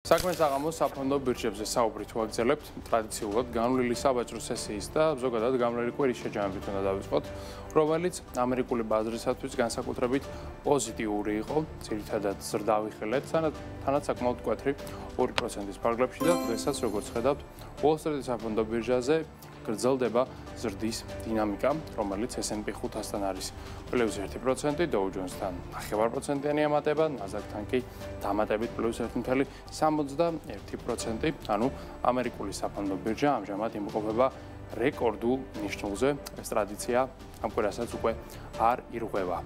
საქმეს აღამოს საფონდო ბირჟებზე საუბრით ვაგრძელებთ ტრადიციულად განვლილი საბაჟრო სესიის და ზოგადად განვლილი კვირის შეჯამებით უნდა დავიწყოთ, რომელიც ამერიკული ბაზრისათვის განსაკუთრებით პოზიტიური იყო, ძირითადად ზრდავი ხელეთ, თანაც საკმაოდ მკვეთრი 2%-ის ფარგლებში და დღესაც როგორც ხედავთ, უოლ-სტრიტის საფონდო ბირჟაზე გრძელდება ზრდის დინამიკა, რომელიც S&P 500-თან არის +1%, Dow Jones-თან 0.5%-იანი ამატება, Nasdaq-თან კი დამატებით +1.71%, ანუ ამერიკული საფონდო ბირჟა ამჟამად იმყოფება რეკორდულ ნიშნულზე, ეს ტრადიცია ამ კვირასაც უკვე არ ირღვევა.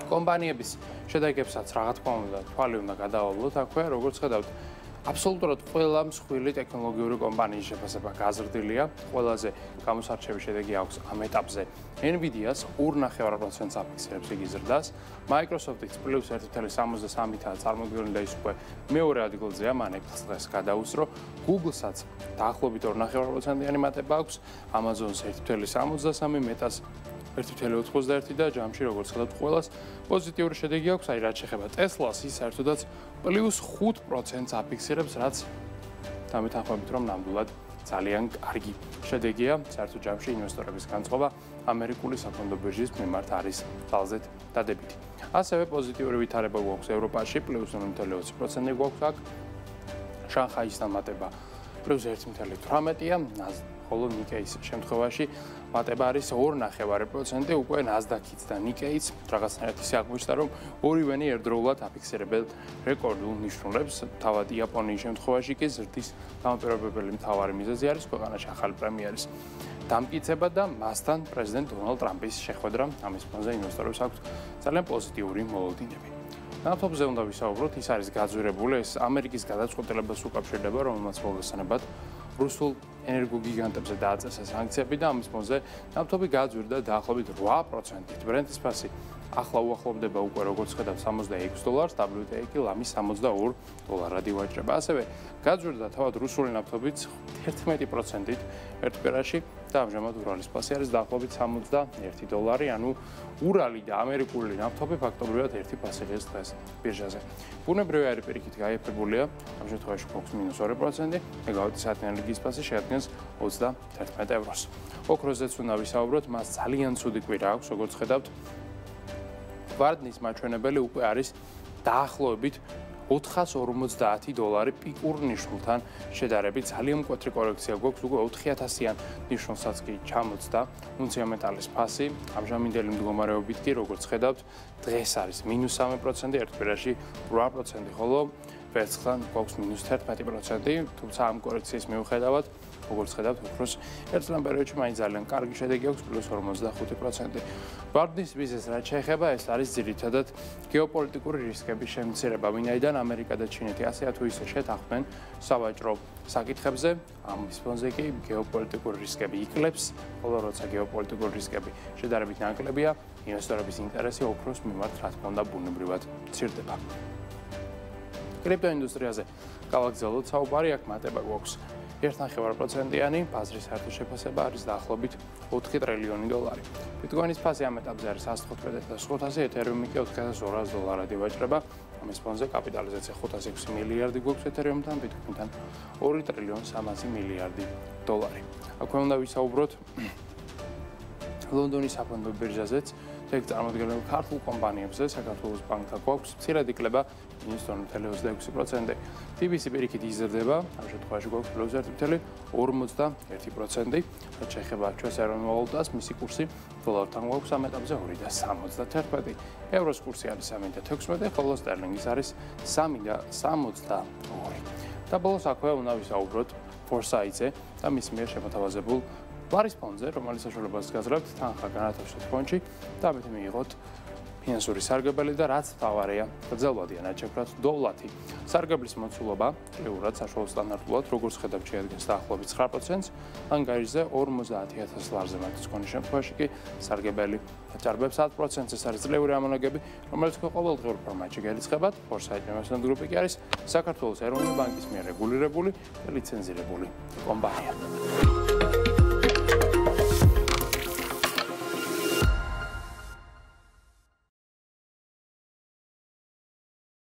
კომპანიების შედეგებსაც რა თქმა უნდა თვალი უნდა გადავალოთ აქვე, როგორც ხედავთ, აბსოლუტურად ყველა მსხვილი ტექნოლოგიური კომპანიის შეფასება გაზრდილია. ყველაზე გამოსარჩევი შედეგი აქვს ამ ეტაპზე Nvidia-ს 2.5%-ს აფიქსირებს იგი ზრდას, Microsoft-იც +1.73-თან წარმოდგენილი და ის უკვე მეორე ადგილზეა, მან Apple-ს დღეს გადაუსწრო, Google-საც დაახლოებით 2.5%-იანი მატება აქვს, Amazon-ს 1.73, Meta-ს 1.91 და ჯამში როგორც ხედავთ ყველას პოზიტიური შედეგი აქვს, აი რაც შეეხება Tesla-ს ის საერთოდაც +5%-ს აფიქსირებს, რაც დამეთანხმებით რომ ნამდვილად ძალიან კარგი შედეგია, საერთოდ ჯამში ინვესტორების განწყობა ამერიკული საფონდო ბირჟის მიმართ არის ძალზედ დადებითი. ასევე პოზიტიური ვითარება გვაქვს ევროპაში, +0.20% გვაქვს აქ, შანხაის დამატება +1.18-ია, ხოლო Nikkei-ის შემთხვევაში მატება არის 2.5%, უკვე Nasdaq-იც და Nikkei-იც რაღაცნაირად ისე აღმოჩნდა, რომ ორივენი ერთდროულად აფიქსირებენ რეკორდულ ნიშნულებს. თავად იაპონიის შემთხვევაში კი ზრდის დამპირობებელი მთავარი მიზეზი არის ქვეყანაში ახალი პრემიერის დამტკიცება და მასთან პრეზიდენტ დონალდ ტრამპის შეხვედრა. ამის ფონზე ინვესტორებს აქვს ძალიან პოზიტიური მოლოდინები. ნავთობზე უნდა ვისაუბროთ, ის არის გაძვირებული, ეს ამერიკის გადაწყვეტილებას უკავშირდება, რომელმაც მოგესალმებათ რუსულ ენერგოგიგანტებზე დააწესა სანქციები და ამის ფონზე ნავთობი გაძვირდა დაახლოებით 8%-ით. ბრენტის ფასი ახლა უახლოვდება უკვე როგორც ხედავთ $66, WTI კი ლამის $62 ივაჭრება. ასევე გაძვირდა თავად რუსული ნავთობიც 11%-ით ერთ კვირაში და ამჟამად ურალის ფასი არის დაახლოებით $61, ანუ ურალი და ამერიკული ნავთობი ფაქტობრივად ერთი ფასია დღეს ბირჟაზე. ბუნებრივი არის პირიქით გაიფებულია, ამ შემთხვევაში გვაქვს -2%, მეგავატის საათიანი ფასი შეადგენს 21 ევროს. ოქროზეც უნდა ვისაუბროთ, მას ძალიან ცუდი კვირა აქვს, როგორც ხედავთ. ვარდნის მაჩვენებელი უკვე არის დაახლოებით $450 პიკურ ნიშნულთან შედარებით, ძალიან მკვეთრი კორექცია გვაქვს, უკვე 4000-იან ნიშნულსაც კი ჩამოწდა უნცია მეტალის ფასი, ამჟამინდელი მდგომარეობით კი როგორც ხედავთ, დღეს არის -3%, ერთ კვირაში 8%, ხოლო ვერცხლთან გვაქვს -11%, თუმცა ამ კორექციის მიუხედავად როგორც ხედავთ, ოქროს ერთ წლიან პერიოდში მაინც ძალიან კარგი შედეგი აქვს, +45%. ვარდნის მიზეზს რაც შეეხება, ეს არის ძირითადად გეოპოლიტიკური რისკების შემცირება, ვინაიდან ამერიკა და ჩინეთი ასე თუ ისე შეთანხმდნენ სავაჭრო საკითხებზე, ამის ფონზე კი გეოპოლიტიკური რისკები იკლებს, ხოლო როცა გეოპოლიტიკური რისკები შედარებით ნაკლებია, ინვესტორების ინტერესი ოქროს მიმართ რა თქმა უნდა ბუნებრივად მცირდება. კრიპტოინდუსტრიაზე გავაგრძელოთ საუბარი, აქ მატება გვაქვს 1.5%-იანი, ბაზრის საერთო შეფასება არის დაახლოებით $4 ტრილიონი. ბიტკოინის ფასი ამ ეტაპზე არის 115,500, ეთერიუმი კი $4,200 ივაჭრება. ამის ფონზე კაპიტალიზაცია 506 მილიარდი გვაქვს ეთერიუმთან, ბიტკოინთან $2.3 ტრილიონი. აქვე უნდა ვისაუბროთ ლონდონის საფონდო ბირჟაზეც, ეგ წარმოდგენილ ქართულ კომპანიებზე, საქართველოს ბანკთან გვაქვს მცირედ იკლება -0.26%. TBC პირიქით იზრდება, ამ შემთხვევაში გვაქვს +1.51%. რაც შეეხება ჩვენს ეროვნულ ვალუტას, მისი კურსი დოლართან გვაქვს ამ ეტაპზე 2.71, ევროს კურსი არის 3.16, ხოლო სტერლინგის არის 3.62. და ბოლოს აქვე უნდა ვისაუბროთ Foresight-ზე და მის მიერ შემოთავაზებულ ლარის ფონდზე, რომელიც საშუალებას გაძლევთ თანხა განათავსოთ ფონდში და ამით მიიღოთ ფინანსური სარგებელი და რაც თავარია, გრძელვადიანად შექმნათ დოვლათი. სარგებლის მოცულობა წლიურად საშუალო სტანდარტულად, როგორც ხედავთ, შეადგენს დაახლოებით 9%-ს, ანგარიშზე $50,000 მათის ქონის შემთხვევაში კი სარგებელი აწარმოებს 10%-ს, ეს არის წლიური ამონაგები, რომელიც ყოველდღიურ ფორმატში გერიცხებათ. Foresight Investment Group კი არის საქართველოს ეროვნული ბანკის მიერ რეგულირებული და ლიცენზირებული კომპანია.